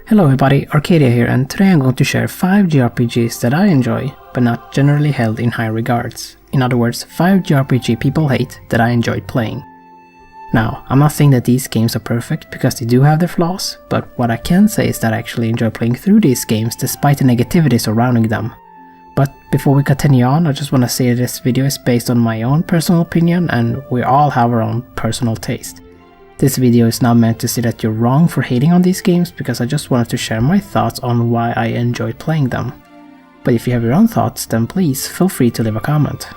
Hello everybody, arKdia here, and today I'm going to share 5 Jrpgs that I enjoy, but not generally held in high regards. In other words, 5 Jrpg people hate that I enjoyed playing. Now, I'm not saying that these games are perfect, because they do have their flaws, but what I can say is that I actually enjoy playing through these games despite the negativity surrounding them. But before we continue on, I just want to say that this video is based on my own personal opinion, and we all have our own personal taste. This video is not meant to say that you're wrong for hating on these games, because I just wanted to share my thoughts on why I enjoyed playing them. But if you have your own thoughts, then please feel free to leave a comment.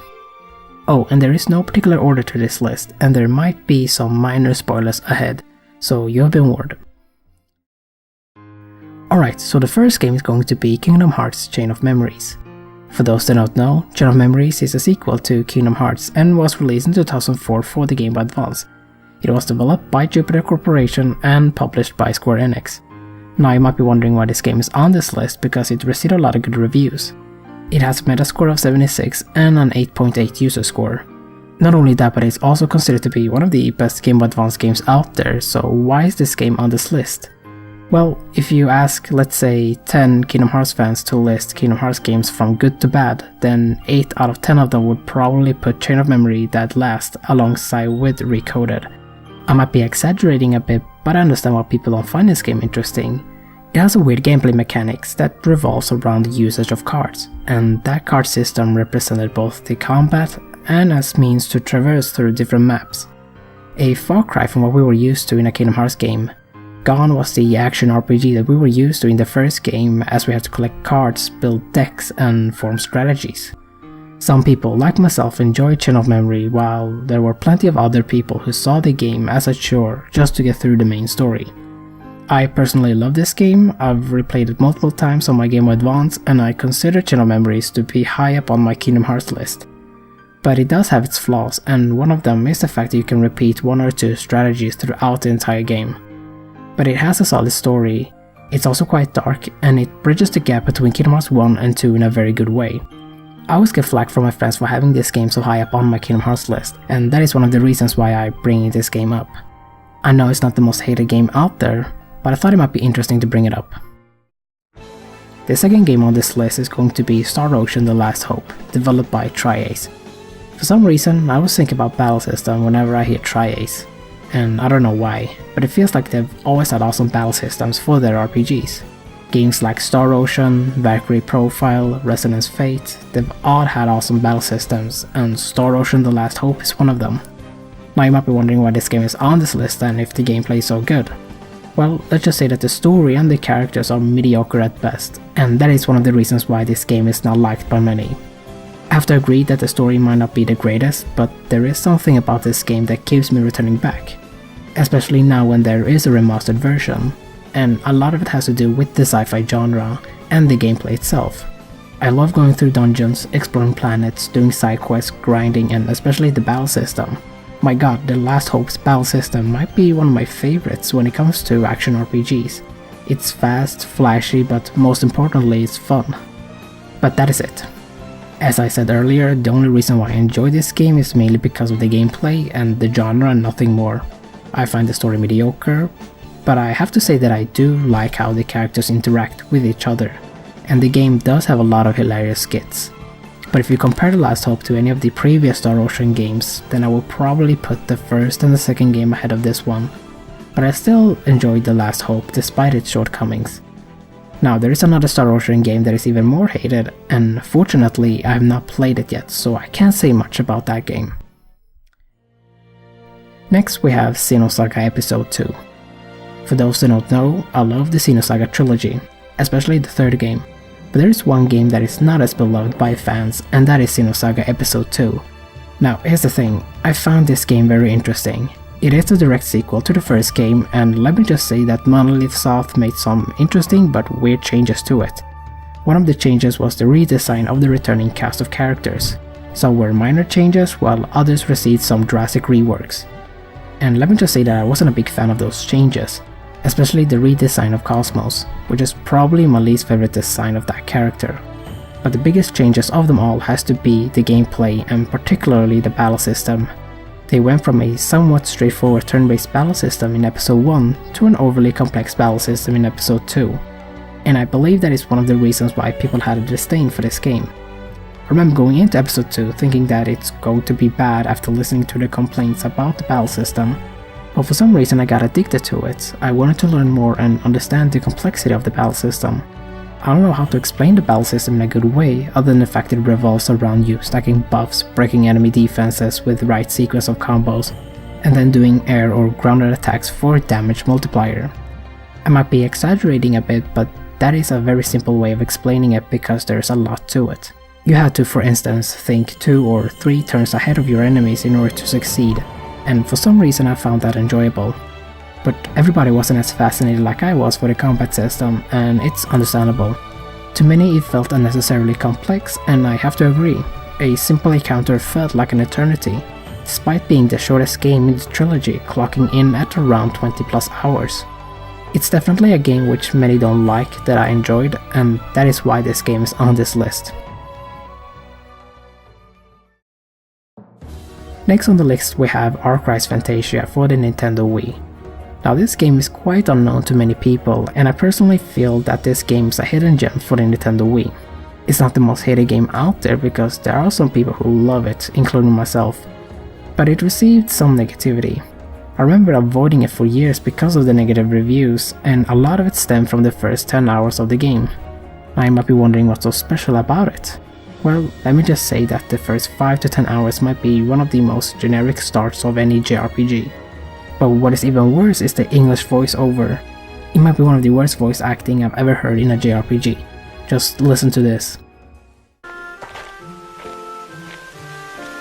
Oh, and there is no particular order to this list, and there might be some minor spoilers ahead, so you have been warned. Alright, so the first game is going to be Kingdom Hearts Chain of Memories. For those that don't know, Chain of Memories is a sequel to Kingdom Hearts and was released in 2004 for the Game Boy Advance. It was developed by Jupiter Corporation and published by Square Enix. Now you might be wondering why this game is on this list, because it received a lot of good reviews. It has a Metascore of 76 and an 8.8 user score. Not only that, but it's also considered to be one of the best Game Boy Advance games out there, so why is this game on this list? Well, if you ask, let's say, 10 Kingdom Hearts fans to list Kingdom Hearts games from good to bad, then 8 out of 10 of them would probably put Chain of Memory dead last alongside with Recoded. I might be exaggerating a bit, but I understand why people don't find this game interesting. It has a weird gameplay mechanics that revolves around the usage of cards, and that card system represented both the combat and as means to traverse through different maps. A far cry from what we were used to in a Kingdom Hearts game. Gone was the action RPG that we were used to in the first game, as we had to collect cards, build decks, and form strategies. Some people, like myself, enjoyed Chain of Memory, while there were plenty of other people who saw the game as a chore just to get through the main story. I personally love this game. I've replayed it multiple times on my Game Boy Advance, and I consider Chain of Memories to be high up on my Kingdom Hearts list. But it does have its flaws, and one of them is the fact that you can repeat 1 or 2 strategies throughout the entire game. But it has a solid story, it's also quite dark, and it bridges the gap between Kingdom Hearts 1 and 2 in a very good way. I always get flack from my friends for having this game so high up on my Kingdom Hearts list, and that is one of the reasons why I bring this game up. I know it's not the most hated game out there, but I thought it might be interesting to bring it up. The second game on this list is going to be Star Ocean: The Last Hope, developed by Jrpgs. For some reason, I always think about battle system whenever I hear Jrpgs, and I don't know why, but it feels like they've always had awesome battle systems for their RPGs. Games like Star Ocean, Valkyrie Profile, Resonance Fate, they've all had awesome battle systems, and Star Ocean: The Last Hope is one of them. Now you might be wondering why this game is on this list and if the gameplay is so good. Well, let's just say that the story and the characters are mediocre at best, and that is one of the reasons why this game is not liked by many. I have to agree that the story might not be the greatest, but there is something about this game that keeps me returning back. Especially now when there is a remastered version. And a lot of it has to do with the sci-fi genre and the gameplay itself. I love going through dungeons, exploring planets, doing side quests, grinding, and especially the battle system. My god, the Last Hope's battle system might be one of my favorites when it comes to action RPGs. It's fast, flashy, but most importantly it's fun. But that is it. As I said earlier, the only reason why I enjoy this game is mainly because of the gameplay and the genre and nothing more. I find the story mediocre, but I have to say that I do like how the characters interact with each other, and the game does have a lot of hilarious skits. But if you compare The Last Hope to any of the previous Star Ocean games, then I will probably put the first and the second game ahead of this one. But I still enjoyed The Last Hope despite its shortcomings. Now there is another Star Ocean game that is even more hated, and fortunately I have not played it yet, so I can't say much about that game. Next we have Xenosaga Episode 2. For those that don't know, I love the Xenosaga trilogy, especially the third game, but there is one game that is not as beloved by fans, and that is Xenosaga Episode 2. Now here's the thing, I found this game very interesting. It is a direct sequel to the first game, and let me just say that Monolith Soft made some interesting but weird changes to it. One of the changes was the redesign of the returning cast of characters. Some were minor changes, while others received some drastic reworks. And let me just say that I wasn't a big fan of those changes. Especially the redesign of Cosmos, which is probably my least favorite design of that character. But the biggest changes of them all has to be the gameplay and particularly the battle system. They went from a somewhat straightforward turn-based battle system in episode 1 to an overly complex battle system in episode 2, and I believe that is one of the reasons why people had a disdain for this game. I remember going into episode 2 thinking that it's going to be bad after listening to the complaints about the battle system, but for some reason I got addicted to it. I wanted to learn more and understand the complexity of the battle system. I don't know how to explain the battle system in a good way other than the fact that it revolves around you stacking buffs, breaking enemy defenses with the right sequence of combos, and then doing air or grounded attacks for damage multiplier. I might be exaggerating a bit, but that is a very simple way of explaining it because there's a lot to it. You had to, for instance, think 2 or 3 turns ahead of your enemies in order to succeed, and for some reason I found that enjoyable. But everybody wasn't as fascinated like I was for the combat system, and it's understandable. To many it felt unnecessarily complex, and I have to agree, a simple encounter felt like an eternity, despite being the shortest game in the trilogy, clocking in at around 20 plus hours. It's definitely a game which many don't like that I enjoyed, and that is why this game is on this list. Next on the list we have Rise Fantasia for the Nintendo Wii. Now this game is quite unknown to many people, and I personally feel that this game is a hidden gem for the Nintendo Wii. It's not the most hated game out there because there are some people who love it, including myself, but it received some negativity. I remember avoiding it for years because of the negative reviews, and a lot of it stemmed from the first 10 hours of the game. Now you might be wondering what's so special about it. Well, let me just say that the first 5 to 10 hours might be one of the most generic starts of any Jrpg. But what is even worse is the English voiceover. It might be one of the worst voice acting I've ever heard in a Jrpg. Just listen to this.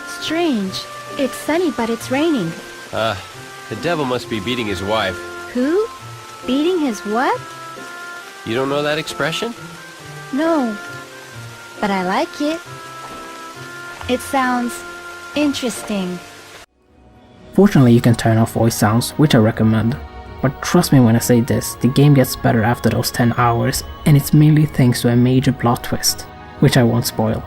Strange. It's sunny but it's raining. The devil must be beating his wife. Who? Beating his what? You don't know that expression? No. But I like it. It sounds interesting. Fortunately you can turn off voice sounds, which I recommend. But trust me when I say this, the game gets better after those 10 hours, and it's mainly thanks to a major plot twist, which I won't spoil.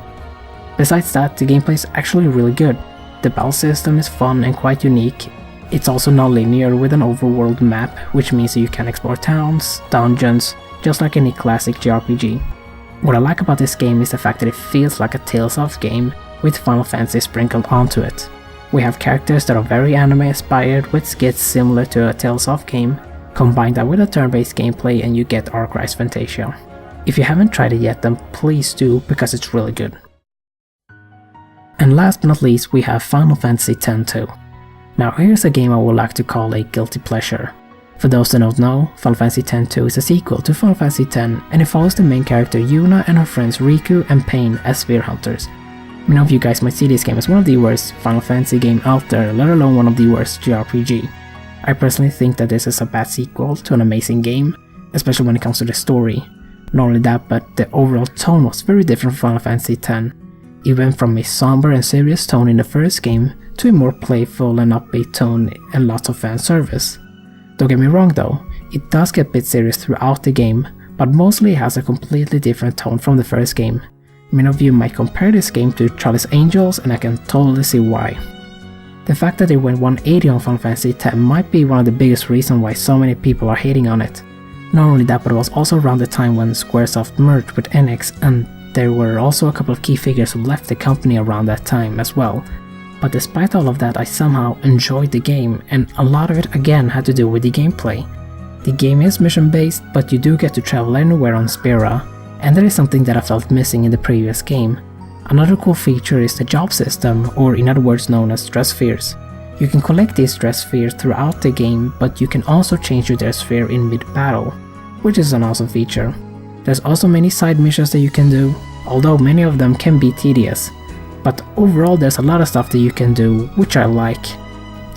Besides that, the gameplay is actually really good. The battle system is fun and quite unique. It's also non-linear with an overworld map, which means that you can explore towns, dungeons, just like any classic Jrpg. What I like about this game is the fact that it feels like a Tales of game with Final Fantasy sprinkled onto it. We have characters that are very anime inspired with skits similar to a Tales of game, combine that with a turn-based gameplay and you get Rise Fantasia. If you haven't tried it yet then please do because it's really good. And last but not least we have Final Fantasy X-2. Now here's a game I would like to call a guilty pleasure. For those that don't know, Final Fantasy X-2 is a sequel to Final Fantasy X and it follows the main character Yuna and her friends Riku and Pain as Sphere Hunters. Many of you guys might see this game as one of the worst Final Fantasy game out there, let alone one of the worst Jrpg. I personally think that this is a bad sequel to an amazing game, especially when it comes to the story. Not only that, but the overall tone was very different from Final Fantasy X. It went from a somber and serious tone in the first game to a more playful and upbeat tone and lots of fan service. Don't get me wrong though, it does get a bit serious throughout the game, but mostly it has a completely different tone from the first game. Many of you might compare this game to Charlie's Angels and I can totally see why. The fact that it went 180 on Final Fantasy X might be one of the biggest reasons why so many people are hating on it. Not only that, but it was also around the time when Squaresoft merged with NX, and there were also a couple of key figures who left the company around that time as well. But despite all of that, I somehow enjoyed the game, and a lot of it again had to do with the gameplay. The game is mission based, but you do get to travel anywhere on Spira, and that is something that I felt missing in the previous game. Another cool feature is the job system, or in other words known as dress spheres. You can collect these dress spheres throughout the game, but you can also change your dress sphere in mid-battle, which is an awesome feature. There's also many side missions that you can do, although many of them can be tedious. But overall there's a lot of stuff that you can do, which I like.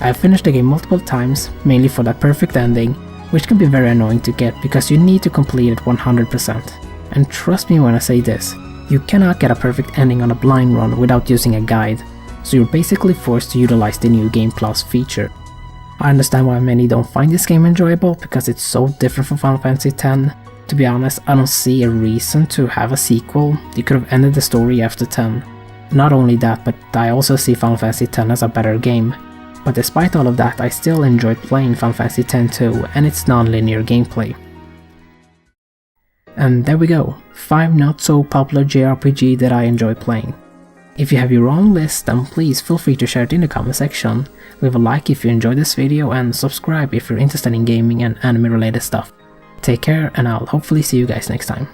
I've finished the game multiple times, mainly for that perfect ending, which can be very annoying to get because you need to complete it 100%. And trust me when I say this, you cannot get a perfect ending on a blind run without using a guide, so you're basically forced to utilize the new Game Plus feature. I understand why many don't find this game enjoyable because it's so different from Final Fantasy X. To be honest, I don't see a reason to have a sequel. You could have ended the story after 10. Not only that, but I also see Final Fantasy X as a better game. But despite all of that, I still enjoyed playing Final Fantasy X too, and its non-linear gameplay. And there we go, 5 not so popular JRPG that I enjoy playing. If you have your own list, then please feel free to share it in the comment section, leave a like if you enjoyed this video, and subscribe if you're interested in gaming and anime related stuff. Take care, and I'll hopefully see you guys next time.